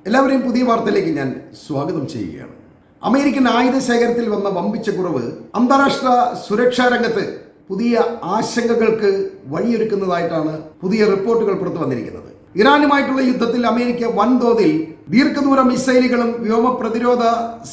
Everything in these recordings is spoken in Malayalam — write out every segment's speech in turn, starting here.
എല്ലാവരെയും പുതിയ വാർത്തയിലേക്ക് ഞാൻ സ്വാഗതം ചെയ്യുകയാണ്. അമേരിക്കൻ ആയുധ ശേഖരത്തിൽ വന്ന വമ്പിച്ച കുറവ് അന്താരാഷ്ട്ര സുരക്ഷാ രംഗത്ത് പുതിയ ആശങ്കകൾക്ക് വഴിയൊരുക്കുന്നതായിട്ടാണ് പുതിയ റിപ്പോർട്ടുകൾ പുറത്തു വന്നിരിക്കുന്നത്. ഇറാനുമായിട്ടുള്ള യുദ്ധത്തിൽ അമേരിക്ക വൻതോതിൽ ദീർഘദൂര മിസൈലുകളും വ്യോമ പ്രതിരോധ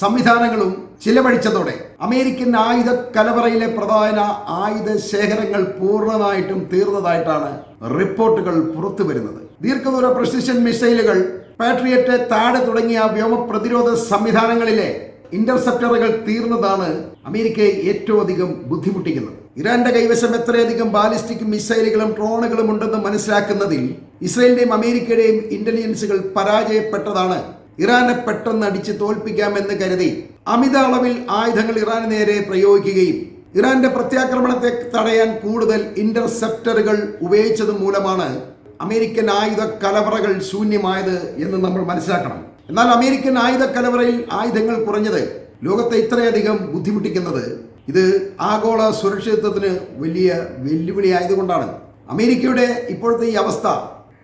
സംവിധാനങ്ങളും ചിലവഴിച്ചതോടെ അമേരിക്കൻ ആയുധ കലവറയിലെ പ്രധാന ആയുധ ശേഖരങ്ങൾ പൂർണ്ണമായിട്ടും തീർന്നതായിട്ടാണ് റിപ്പോർട്ടുകൾ പുറത്തു വരുന്നത്. ദീർഘദൂര പ്രസിഷൻ മിസൈലുകൾ, പാട്രിയറ്റ്, താഡ് തുടങ്ങിയ വ്യോമ പ്രതിരോധ സംവിധാനങ്ങളിലെ ഇന്റർസെപ്റ്ററുകൾ തീർന്നതാണ് അമേരിക്കയെ ഏറ്റവും അധികം ബുദ്ധിമുട്ടിക്കുന്നത്. ഇറാന്റെ കൈവശം എത്രയധികം ബാലിസ്റ്റിക് മിസൈലുകളും ഡ്രോണുകളും ഉണ്ടെന്ന് മനസ്സിലാക്കുന്നതിൽ ഇസ്രയേലിന്റെയും അമേരിക്കയുടെയും ഇന്റലിജൻസുകൾ പരാജയപ്പെട്ടതാണ്. ഇറാനെ പെട്ടെന്ന് അടിച്ച് തോൽപ്പിക്കാമെന്ന് കരുതി അമിത അളവിൽ ആയുധങ്ങൾ ഇറാന് നേരെ പ്രയോഗിക്കുകയും ഇറാന്റെ പ്രത്യാക്രമണത്തെ തടയാൻ കൂടുതൽ ഇന്റർസെപ്റ്ററുകൾ ഉപയോഗിച്ചത് മൂലമാണ് അമേരിക്കൻ ആയുധ കലവറകൾ ശൂന്യമായത് എന്ന് നമ്മൾ മനസ്സിലാക്കണം. എന്നാൽ അമേരിക്കൻ ആയുധ കലവറയിൽ ആയുധങ്ങൾ കുറഞ്ഞത് ലോകത്തെ ഇത്രയധികം ബുദ്ധിമുട്ടിക്കുന്നത് ഇത് ആഗോള സുരക്ഷിതത്വത്തിന് വലിയ വെല്ലുവിളി ആയതുകൊണ്ടാണ്. അമേരിക്കയുടെ ഇപ്പോഴത്തെ ഈ അവസ്ഥ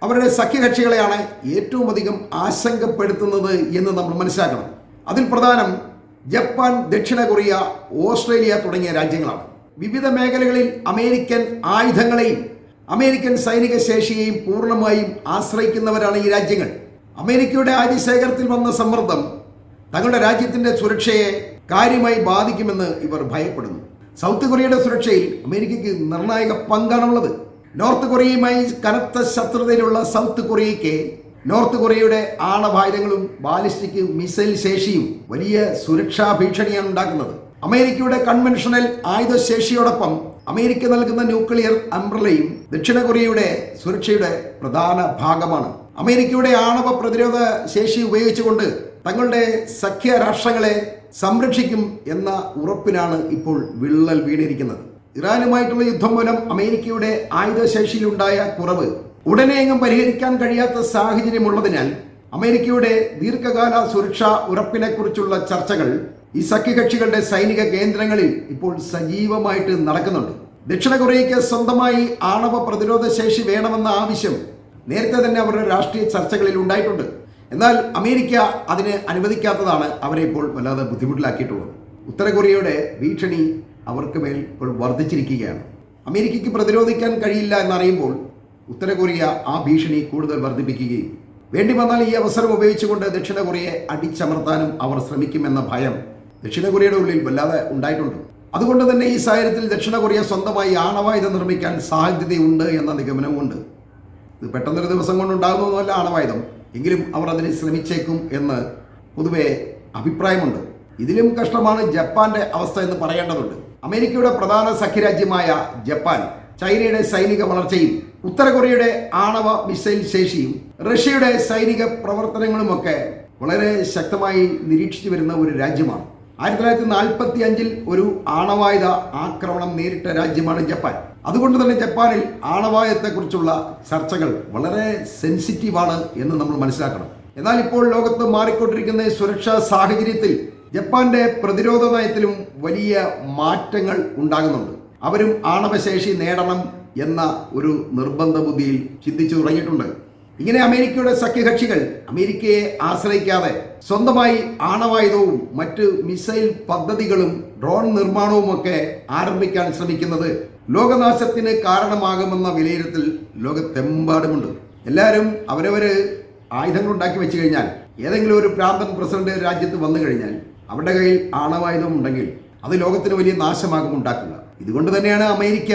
അവരുടെ സഖ്യകക്ഷികളെയാണ് ഏറ്റവും അധികം ആശങ്കപ്പെടുത്തുന്നത് എന്ന് നമ്മൾ മനസ്സിലാക്കണം. അതിൽ പ്രധാനം ജപ്പാൻ, ദക്ഷിണ കൊറിയ, ഓസ്ട്രേലിയ തുടങ്ങിയ രാജ്യങ്ങളാണ്. വിവിധ മേഖലകളിൽ അമേരിക്കൻ ആയുധങ്ങളെയും അമേരിക്കൻ സൈനിക ശേഷിയെയും പൂർണ്ണമായും ആശ്രയിക്കുന്നവരാണ് ഈ രാജ്യങ്ങൾ. അമേരിക്കയുടെ ആയുധ ശേഖരത്തിൽ വന്ന സമ്മർദ്ദം തങ്ങളുടെ രാജ്യത്തിന്റെ സുരക്ഷയെ കാര്യമായി ബാധിക്കുമെന്ന് ഇവർ ഭയപ്പെടുന്നു. സൗത്ത് കൊറിയയുടെ സുരക്ഷയിൽ അമേരിക്കയ്ക്ക് നിർണായക പങ്കാണുള്ളത്. നോർത്ത് കൊറിയയുമായി കനത്ത ശത്രുതയിലുള്ള സൗത്ത് കൊറിയയ്ക്ക് നോർത്ത് കൊറിയയുടെ ആണവായുധങ്ങളും ബാലിസ്റ്റിക് മിസൈൽ ശേഷിയും വലിയ സുരക്ഷാ ഭീഷണിയാണ് ഉണ്ടാക്കുന്നത്. അമേരിക്കയുടെ കൺവെൻഷണൽ ആയുധശേഷിയോടൊപ്പം അമേരിക്ക നൽകുന്ന ന്യൂക്ലിയർ അംബ്രലയും ദക്ഷിണ കൊറിയയുടെ സുരക്ഷയുടെ പ്രധാന ഭാഗമാണ്. അമേരിക്കയുടെ ആണവ പ്രതിരോധ ശേഷി ഉപയോഗിച്ചുകൊണ്ട് തങ്ങളുടെ സഖ്യ രാഷ്ട്രങ്ങളെ സംരക്ഷിക്കും എന്ന ഉറപ്പിനാണ് ഇപ്പോൾ വിള്ളൽ വീണിരിക്കുന്നത്. ഇറാനുമായിട്ടുള്ള യുദ്ധം മൂലം അമേരിക്കയുടെ ആയുധശേഷിയിലുണ്ടായ കുറവ് ഉടനെയെങ്ങും പരിഹരിക്കാൻ കഴിയാത്ത സാഹചര്യമുള്ളതിനാൽ അമേരിക്കയുടെ ദീർഘകാല സുരക്ഷാ ഉറപ്പിനെക്കുറിച്ചുള്ള ചർച്ചകൾ ഈ സഖ്യകക്ഷികളുടെ സൈനിക കേന്ദ്രങ്ങളിൽ ഇപ്പോൾ സജീവമായിട്ട് നടക്കുന്നുണ്ട്. ദക്ഷിണ കൊറിയയ്ക്ക് സ്വന്തമായി ആണവ പ്രതിരോധ ശേഷി വേണമെന്ന ആവശ്യം നേരത്തെ തന്നെ അവരുടെ രാഷ്ട്രീയ ചർച്ചകളിൽ ഉണ്ടായിട്ടുണ്ട്. എന്നാൽ അമേരിക്ക അതിന് അനുവദിക്കാത്തതാണ് അവരെ ഇപ്പോൾ വല്ലാതെ ബുദ്ധിമുട്ടിലാക്കിയിട്ടുള്ളത്. ഉത്തര കൊറിയയുടെ ഭീഷണി അവർക്ക് മേൽ ഇപ്പോൾ വർദ്ധിച്ചിരിക്കുകയാണ്. അമേരിക്കയ്ക്ക് പ്രതിരോധിക്കാൻ കഴിയില്ല എന്നറിയുമ്പോൾ ഉത്തര കൊറിയ ആ ഭീഷണി കൂടുതൽ വർദ്ധിപ്പിക്കുകയും വേണ്ടി വന്നാൽ ഈ അവസരം ഉപയോഗിച്ചുകൊണ്ട് ദക്ഷിണ കൊറിയയെ അടിച്ചമർത്താനും അവർ ശ്രമിക്കുമെന്ന ഭയം ദക്ഷിണ കൊറിയയുടെ ഉള്ളിൽ വല്ലാതെ ഉണ്ടായിട്ടുണ്ട്. അതുകൊണ്ട് തന്നെ ഈ സാഹചര്യത്തിൽ ദക്ഷിണ കൊറിയ സ്വന്തമായി ആണവായുധം നിർമ്മിക്കാൻ സാധ്യതയുണ്ട് എന്ന നിഗമനമുണ്ട്. ഇത് പെട്ടെന്നൊരു ദിവസം കൊണ്ടുണ്ടാകുന്നതൊന്നുമല്ല ആണവായുധം, എങ്കിലും അവർ അതിന് ശ്രമിച്ചേക്കും എന്ന് പൊതുവെ അഭിപ്രായമുണ്ട്. ഇതിലും കഷ്ടമാണ് ജപ്പാന്റെ അവസ്ഥ എന്ന് പറയേണ്ടതുണ്ട്. അമേരിക്കയുടെ പ്രധാന സഖ്യരാജ്യമായ ജപ്പാൻ ചൈനയുടെ സൈനിക വളർച്ചയും ഉത്തര കൊറിയയുടെ ആണവ മിസൈൽ ശേഷിയും റഷ്യയുടെ സൈനിക പ്രവർത്തനങ്ങളുമൊക്കെ വളരെ ശക്തമായി നിരീക്ഷിച്ചു വരുന്ന ഒരു രാജ്യമാണ്. 1945 ഒരു ആണവായുധ ആക്രമണം നേരിട്ട രാജ്യമാണ് ജപ്പാൻ. അതുകൊണ്ട് തന്നെ ജപ്പാനിൽ ആണവായുധത്തെക്കുറിച്ചുള്ള ചർച്ചകൾ വളരെ സെൻസിറ്റീവാണ് എന്ന് നമ്മൾ മനസ്സിലാക്കണം. എന്നാൽ ഇപ്പോൾ ലോകത്ത് മാറിക്കൊണ്ടിരിക്കുന്ന സുരക്ഷാ സാഹചര്യത്തിൽ ജപ്പാന്റെ പ്രതിരോധ നയത്തിലും വലിയ മാറ്റങ്ങൾ ഉണ്ടാകുന്നുണ്ട്. അവരും ആണവശേഷി നേടണം എന്ന ഒരു നിർബന്ധ ബുദ്ധിയിൽ ചിന്തിച്ചു തുടങ്ങിയിട്ടുണ്ട്. ഇങ്ങനെ അമേരിക്കയുടെ സഖ്യകക്ഷികൾ അമേരിക്കയെ ആശ്രയിക്കാതെ സ്വന്തമായി ആണവായുധവും മറ്റ് മിസൈൽ പദ്ധതികളും ഡ്രോൺ നിർമ്മാണവും ഒക്കെ ആരംഭിക്കാൻ ശ്രമിക്കുന്നത് ലോകനാശത്തിന് കാരണമാകുമെന്ന വിലയിരുത്തൽ ലോകത്തെമ്പാടുമുണ്ട്. എല്ലാവരും അവരവര് ആയുധങ്ങൾ ഉണ്ടാക്കി വെച്ച് കഴിഞ്ഞാൽ ഏതെങ്കിലും ഒരു പ്രാന്തൻ പ്രസിഡന്റ് രാജ്യത്ത് വന്നു കഴിഞ്ഞാൽ അവരുടെ കയ്യിൽ ആണവായുധം ഉണ്ടെങ്കിൽ അത് ലോകത്തിന് വലിയ നാശമാകും ഉണ്ടാക്കുക. ഇതുകൊണ്ട് തന്നെയാണ് അമേരിക്ക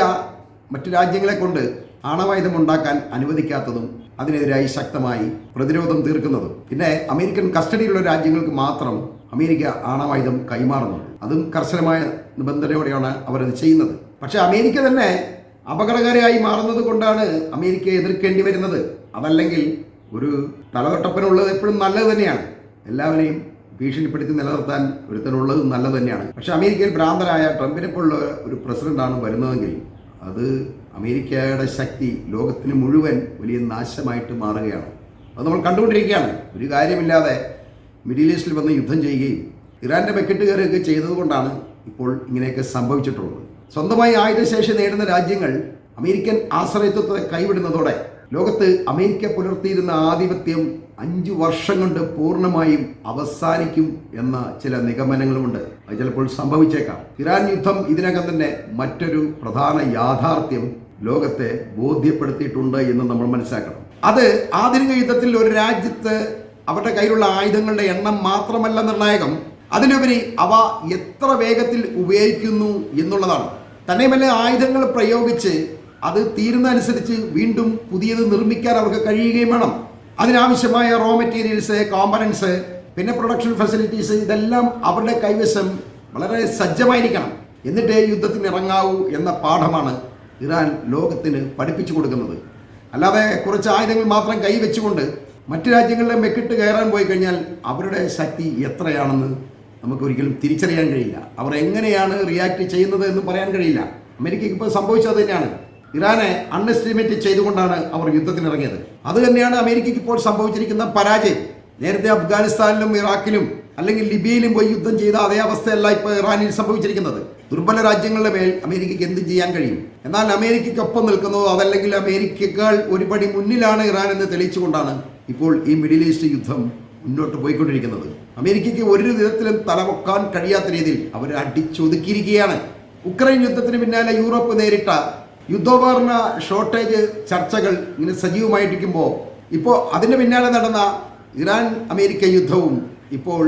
മറ്റു രാജ്യങ്ങളെ കൊണ്ട് ആണവായുധം ഉണ്ടാക്കാൻ അനുവദിക്കാത്തതും അതിനെതിരായി ശക്തമായി പ്രതിരോധം തീർക്കുന്നതും. പിന്നെ അമേരിക്കൻ കസ്റ്റഡിയിലുള്ള രാജ്യങ്ങൾക്ക് മാത്രം അമേരിക്ക ആണവായുധം കൈമാറുന്നുണ്ട്. അതും കർശനമായ നിബന്ധനയോടെയാണ് അവരത് ചെയ്യുന്നത്. പക്ഷെ അമേരിക്ക തന്നെ അപകടകാരിയായി മാറുന്നത് കൊണ്ടാണ് അമേരിക്കയെ എതിർക്കേണ്ടി വരുന്നത്. അതല്ലെങ്കിൽ ഒരു തലതൊട്ടപ്പനുള്ളത് എപ്പോഴും നല്ലത് തന്നെയാണ്. എല്ലാവരെയും ഭീഷണിപ്പെടുത്തി നിലനിർത്താൻ ഒരുത്തനുള്ളത് നല്ലത് തന്നെയാണ്. പക്ഷെ അമേരിക്കയിൽ ഭ്രാന്തനായ ട്രംപിനെ പോലുള്ള ഒരു പ്രസിഡന്റാണ് വരുന്നതെങ്കിൽ അത് അമേരിക്കയുടെ ശക്തി ലോകത്തിന് മുഴുവൻ വലിയ നാശമായിട്ട് മാറുകയാണ്. അത് നമ്മൾ കണ്ടുകൊണ്ടിരിക്കുകയാണ്. ഒരു കാര്യമില്ലാതെ മിഡിൽ ഈസ്റ്റിൽ വന്ന് യുദ്ധം ചെയ്യുകയും ഇറാന്റെ വെക്കിട്ട് കയറുകയൊക്കെ ചെയ്തതുകൊണ്ടാണ് ഇപ്പോൾ ഇങ്ങനെയൊക്കെ സംഭവിച്ചിട്ടുള്ളത്. സ്വന്തമായി ആയുധശേഷി നേടുന്ന രാജ്യങ്ങൾ അമേരിക്കൻ ആശ്രയത്വത്തെ കൈവിടുന്നതോടെ ലോകത്ത് അമേരിക്ക പുലർത്തിയിരുന്ന ആധിപത്യം 5 വർഷം കൊണ്ട് പൂർണ്ണമായും അവസാനിക്കും എന്ന ചില നിഗമനങ്ങളുമുണ്ട്. അത് ചിലപ്പോൾ സംഭവിച്ചേക്കാം. ഇറാൻ യുദ്ധം ഇതിനകം തന്നെ മറ്റൊരു പ്രധാന യാഥാർത്ഥ്യം ലോകത്തെ ബോധ്യപ്പെടുത്തിയിട്ടുണ്ട് എന്ന് നമ്മൾ മനസ്സിലാക്കണം. അത് ആധുനിക യുദ്ധത്തിൽ ഒരു രാജ്യത്ത് അവരുടെ കയ്യിലുള്ള ആയുധങ്ങളുടെ എണ്ണം മാത്രമല്ല നിർണായകം, അതിലുപരി അവ എത്ര വേഗത്തിൽ ഉപയോഗിക്കുന്നു എന്നുള്ളതാണ്. തന്നെയുമല്ല, ആയുധങ്ങൾ പ്രയോഗിച്ച് അത് തീരുന്നതനുസരിച്ച് വീണ്ടും പുതിയത് നിർമ്മിക്കാൻ അവർക്ക് കഴിയുകയും വേണം. അതിനാവശ്യമായ റോ മെറ്റീരിയൽസ്, കോമ്പണൻസ്, പിന്നെ പ്രൊഡക്ഷൻ ഫെസിലിറ്റീസ്, ഇതെല്ലാം അവരുടെ കൈവശം വളരെ സജ്ജമായിരിക്കണം. എന്നിട്ടേ യുദ്ധത്തിന് ഇറങ്ങാവൂ എന്ന പാഠമാണ് ഇറാൻ ലോകത്തിന് പഠിപ്പിച്ചു കൊടുക്കുന്നത്. അല്ലാതെ കുറച്ച് ആയുധങ്ങൾ മാത്രം കൈവച്ചുകൊണ്ട് മറ്റു രാജ്യങ്ങളിലെ മെക്കിട്ട് കയറാൻ പോയി കഴിഞ്ഞാൽ അവരുടെ ശക്തി എത്രയാണെന്ന് നമുക്കൊരിക്കലും തിരിച്ചറിയാൻ കഴിയില്ല. അവർ എങ്ങനെയാണ് റിയാക്ട് ചെയ്യുന്നത് എന്ന് പറയാൻ കഴിയില്ല. അമേരിക്കയ്ക്ക് ഇപ്പോൾ സംഭവിച്ചത് തന്നെയാണ്. ഇറാനെ അൺഎസ്റ്റിമേറ്റ് ചെയ്തുകൊണ്ടാണ് അവർ യുദ്ധത്തിനിറങ്ങിയത്. അത് തന്നെയാണ് അമേരിക്കയ്ക്ക് ഇപ്പോൾ സംഭവിച്ചിരിക്കുന്ന പരാജയം. നേരത്തെ അഫ്ഗാനിസ്ഥാനിലും ഇറാഖിലും അല്ലെങ്കിൽ ലിബിയയിലും പോയി യുദ്ധം ചെയ്ത അതേ അവസ്ഥയല്ല ഇപ്പോൾ ഇറാനിൽ സംഭവിച്ചിരിക്കുന്നത്. ദുർബല രാജ്യങ്ങളുടെ മേൽ അമേരിക്കയ്ക്ക് എന്ത് ചെയ്യാൻ കഴിയും? എന്നാൽ അമേരിക്കയ്ക്കൊപ്പം നിൽക്കുന്നതോ അതല്ലെങ്കിൽ അമേരിക്കയേക്കാൾ ഒരുപടി മുന്നിലാണ് ഇറാൻ എന്ന് തെളിയിച്ചുകൊണ്ടാണ് ഇപ്പോൾ ഈ മിഡിൽ ഈസ്റ്റ് യുദ്ധം മുന്നോട്ട് പോയിക്കൊണ്ടിരിക്കുന്നത്. അമേരിക്കയ്ക്ക് ഒരു വിധത്തിലും തലപൊക്കാൻ കഴിയാത്ത രീതിയിൽ അവർ അടിച്ചൊതുക്കിയിരിക്കുകയാണ്. ഉക്രൈൻ യുദ്ധത്തിന് പിന്നാലെ യൂറോപ്പ് നേരിട്ട യുദ്ധോപകരണ ഷോർട്ടേജ് ചർച്ചകൾ ഇങ്ങനെ സജീവമായിട്ടിരിക്കുമ്പോൾ ഇപ്പോൾ അതിന് പിന്നാലെ നടന്ന ഇറാൻ അമേരിക്ക യുദ്ധവും ഇപ്പോൾ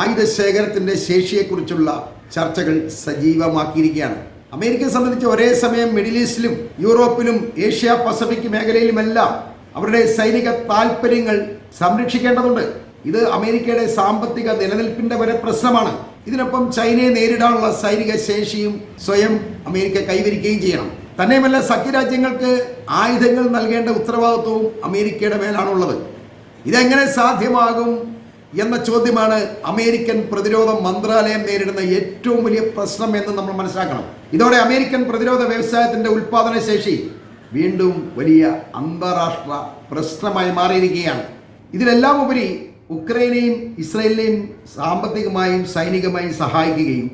ആയുധ ശേഖരത്തിൻ്റെ ശേഷിയെക്കുറിച്ചുള്ള ചർച്ചകൾ സജീവമാക്കിയിരിക്കുകയാണ്. അമേരിക്കയെ സംബന്ധിച്ച് ഒരേ സമയം മിഡിൽ ഈസ്റ്റിലും യൂറോപ്പിലും ഏഷ്യ പസഫിക് മേഖലയിലുമെല്ലാം അവരുടെ സൈനിക താൽപ്പര്യങ്ങൾ സംരക്ഷിക്കേണ്ടതുണ്ട്. ഇത് അമേരിക്കയുടെ സാമ്പത്തിക നിലനിൽപ്പിന്റെ വരെ പ്രശ്നമാണ്. ഇതിനൊപ്പം ചൈനയെ നേരിടാനുള്ള സൈനിക ശേഷിയും സ്വയം അമേരിക്ക കൈവരിക്കുകയും ചെയ്യണം. തന്നെയുമല്ല, സഖ്യരാജ്യങ്ങൾക്ക് ആയുധങ്ങൾ നൽകേണ്ട ഉത്തരവാദിത്വവും അമേരിക്കയുടെ മേലാണുള്ളത്. ഇതെങ്ങനെ സാധ്യമാകും എന്ന ചോദ്യമാണ് അമേരിക്കൻ പ്രതിരോധ മന്ത്രാലയം നേരിടുന്ന ഏറ്റവും വലിയ പ്രശ്നം എന്ന് നമ്മൾ മനസ്സിലാക്കണം. ഇതോടെ അമേരിക്കൻ പ്രതിരോധ വ്യവസായത്തിന്റെ ഉൽപാദന ശേഷി വീണ്ടും വലിയ അന്താരാഷ്ട്ര പ്രശ്നമായി മാറിയിരിക്കുകയാണ്. ഇതിലെല്ലാം ഉപരി ഉക്രൈനെയും ഇസ്രയേലിനെയും സാമ്പത്തികമായും സൈനികമായും സഹായിക്കുകയും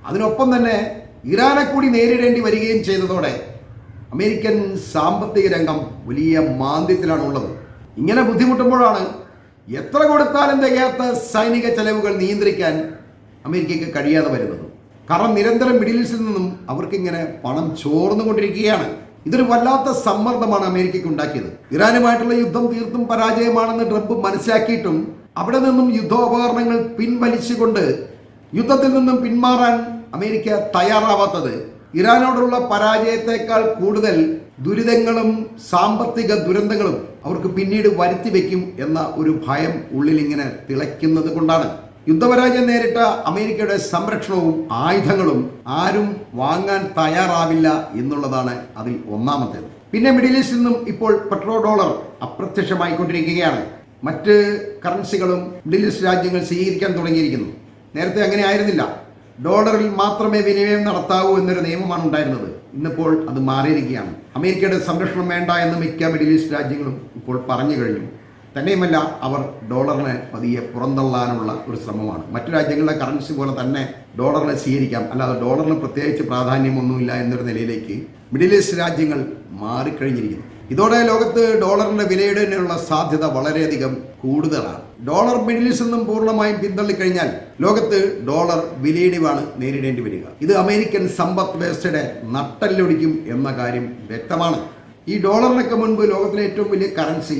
അതിനൊപ്പം തന്നെ ഇറാനെ കൂടി നേരിടേണ്ടി വരികയും ചെയ്തതോടെ അമേരിക്കൻ സാമ്പത്തിക രംഗം വലിയ മാന്ദ്യത്തിലാണുള്ളത്. ഇങ്ങനെ ബുദ്ധിമുട്ടുമ്പോഴാണ് എത്ര കൊടുത്താലും തികയാത്ത സൈനിക ചെലവുകൾ നിയന്ത്രിക്കാൻ അമേരിക്കയ്ക്ക് കഴിയാതെ വരുന്നത്. കാരണം നിരന്തരം മിഡിൽ ഈസ്റ്റിൽ നിന്നും അവർക്കിങ്ങനെ പണം ചോർന്നുകൊണ്ടിരിക്കുകയാണ്. ഇതൊരു വല്ലാത്ത സമ്മർദ്ദമാണ് അമേരിക്കയ്ക്ക് ഉണ്ടാക്കിയത്. ഇറാനുമായിട്ടുള്ള യുദ്ധം തീർത്തും പരാജയമാണെന്ന് ട്രംപ് മനസ്സിലാക്കിയിട്ടും അവിടെ നിന്നും യുദ്ധോപകരണങ്ങൾ പിൻവലിച്ചുകൊണ്ട് യുദ്ധത്തിൽ നിന്നും പിന്മാറാൻ അമേരിക്ക തയ്യാറാവാത്തത് ഇറാനോടുള്ള പരാജയത്തെക്കാൾ കൂടുതൽ ദുരിതങ്ങളും സാമ്പത്തിക ദുരന്തങ്ങളും അവർക്ക് പിന്നീട് വരുത്തി വെക്കും എന്ന ഒരു ഭയം ഉള്ളിൽ ഇങ്ങനെ തിളയ്ക്കുന്നത് കൊണ്ടാണ്. യുദ്ധപരാജയം നേരിട്ട അമേരിക്കയുടെ സംരക്ഷണവും ആയുധങ്ങളും ആരും വാങ്ങാൻ തയ്യാറാവില്ല എന്നുള്ളതാണ് അതിൽ ഒന്നാമത്തേത്. പിന്നെ മിഡിൽ ഈസ്റ്റിൽ നിന്നും ഇപ്പോൾ പെട്രോ ഡോളർ അപ്രത്യക്ഷമായിക്കൊണ്ടിരിക്കുകയാണ്. മറ്റ് കറൻസികളും മിഡിൽ ഈസ്റ്റ് രാജ്യങ്ങൾ സ്വീകരിക്കാൻ തുടങ്ങിയിരിക്കുന്നു. നേരത്തെ അങ്ങനെ ആയിരുന്നില്ല. ഡോളറിൽ മാത്രമേ വിനിമയം നടത്താവൂ എന്നൊരു നിയമമാണ് ഉണ്ടായിരുന്നത്. ഇന്നിപ്പോൾ അത് മാറിയിരിക്കുകയാണ്. അമേരിക്കയുടെ സംരക്ഷണം വേണ്ട എന്ന് മിക്ക മിഡിൽ ഈസ്റ്റ് രാജ്യങ്ങളും ഇപ്പോൾ പറഞ്ഞു കഴിഞ്ഞു. തന്നെയുമല്ല, അവർ ഡോളറിനെ പതിയെ പുറന്തള്ളാനുള്ള ഒരു ശ്രമമാണ്. മറ്റു രാജ്യങ്ങളുടെ കറൻസി പോലെ തന്നെ ഡോളറിനെ സ്വീകരിക്കാം, അല്ലാതെ ഡോളറിന് പ്രത്യേകിച്ച് പ്രാധാന്യമൊന്നുമില്ല എന്നൊരു നിലയിലേക്ക് മിഡിൽ ഈസ്റ്റ് രാജ്യങ്ങൾ മാറിക്കഴിഞ്ഞിരിക്കുന്നു. ഇതോടെ ലോകത്ത് ഡോളറിന്റെ വിലയിടാനുള്ള സാധ്യത വളരെയധികം കൂടുതലാണ്. ഡോളർ മിഡിൽ ഈസ്റ്റിൽ നിന്നും പൂർണ്ണമായും പിന്തള്ളിക്കഴിഞ്ഞാൽ ലോകത്ത് ഡോളർ വിലയിടിവാണ് നേരിടേണ്ടി വരിക. ഇത് അമേരിക്കൻ സമ്പദ് വ്യവസ്ഥയുടെ നട്ടെല്ലൊടിക്കും എന്ന കാര്യം വ്യക്തമാണ്. ഈ ഡോളറിനൊക്കെ മുൻപ് ലോകത്തിലെ ഏറ്റവും വലിയ കറൻസി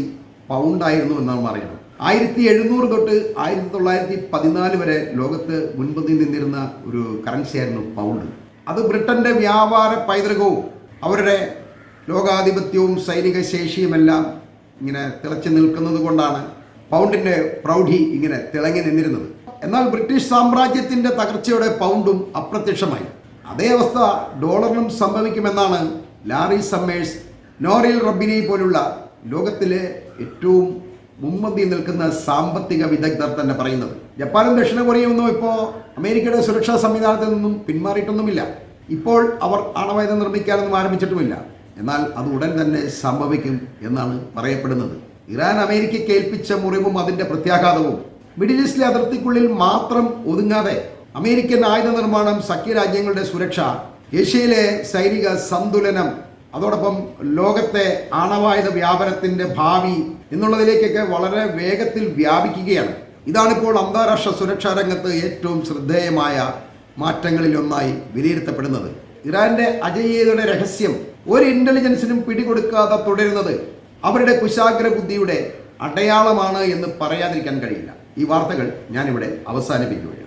പൗണ്ടായിരുന്നു എന്ന് നാം അറിയണം. 1700 തൊട്ട് 1914 വരെ ലോകത്ത് മുൻപന്തിയിൽ നിന്നിരുന്ന ഒരു കറൻസിയായിരുന്നു പൗണ്ട്. അത് ബ്രിട്ടന്റെ വ്യാപാര പൈതൃകവും അവരുടെ ലോകാധിപത്യവും സൈനിക ശേഷിയുമെല്ലാം ഇങ്ങനെ തിളച്ചു നിൽക്കുന്നത് കൊണ്ടാണ് പൗണ്ടിന്റെ പ്രൗഢി ഇങ്ങനെ തിളങ്ങി നിന്നിരുന്നത്. എന്നാൽ ബ്രിട്ടീഷ് സാമ്രാജ്യത്തിന്റെ തകർച്ചയോടെ പൗണ്ടും അപ്രത്യക്ഷമായി. അതേ അവസ്ഥ ഡോളറിനും സംഭവിക്കുമെന്നാണ് ലാറി സമ്മേഴ്സ്, നോറിൽ റബ്ബിനി പോലുള്ള ലോകത്തിലെ ഏറ്റവും മുൻപന്തിയിൽ നിൽക്കുന്ന സാമ്പത്തിക വിദഗ്ധർ തന്നെ പറയുന്നത്. ജപ്പാനും ദക്ഷിണ കൊറിയയൊന്നും ഇപ്പോൾ അമേരിക്കയുടെ സുരക്ഷാ സംവിധാനത്തിൽ നിന്നും പിന്മാറിയിട്ടൊന്നുമില്ല. ഇപ്പോൾ അവർ ആണവായുധം നിർമ്മിക്കാനൊന്നും ആരംഭിച്ചിട്ടുമില്ല. എന്നാൽ അത് ഉടൻ തന്നെ സംഭവിക്കും എന്നാണ് പറയപ്പെടുന്നത്. ഇറാൻ അമേരിക്കയ്ക്ക് ഏൽപ്പിച്ച മുറിവും അതിൻ്റെ പ്രത്യാഘാതവും മിഡിൽ ഈസ്റ്റിലെ അതിർത്തിക്കുള്ളിൽ മാത്രം ഒതുങ്ങാതെ അമേരിക്കൻ ആയുധ നിർമ്മാണം, സഖ്യരാജ്യങ്ങളുടെ സുരക്ഷ, ഏഷ്യയിലെ സൈനിക സന്തുലനം, അതോടൊപ്പം ലോകത്തെ ആണവായുധ വ്യാപനത്തിന്റെ ഭാവി എന്നുള്ളതിലേക്കൊക്കെ വളരെ വേഗത്തിൽ വ്യാപിക്കുകയാണ്. ഇതാണിപ്പോൾ അന്താരാഷ്ട്ര സുരക്ഷാ രംഗത്ത് ഏറ്റവും ശ്രദ്ധേയമായ മാറ്റങ്ങളിലൊന്നായി വിലയിരുത്തപ്പെടുന്നത്. ഇറാന്റെ അജയ്യതയുടെ രഹസ്യം ഒരു ഇന്റലിജൻസിനും പിടികൊടുക്കാതെ തുടരുന്നത് അവരുടെ കുശാഗ്ര ബുദ്ധിയുടെ അടയാളമാണ് എന്ന് പറയാതിരിക്കാൻ കഴിയില്ല. ഈ വാർത്തകൾ ഞാനിവിടെ അവസാനിപ്പിക്കുകയാണ്.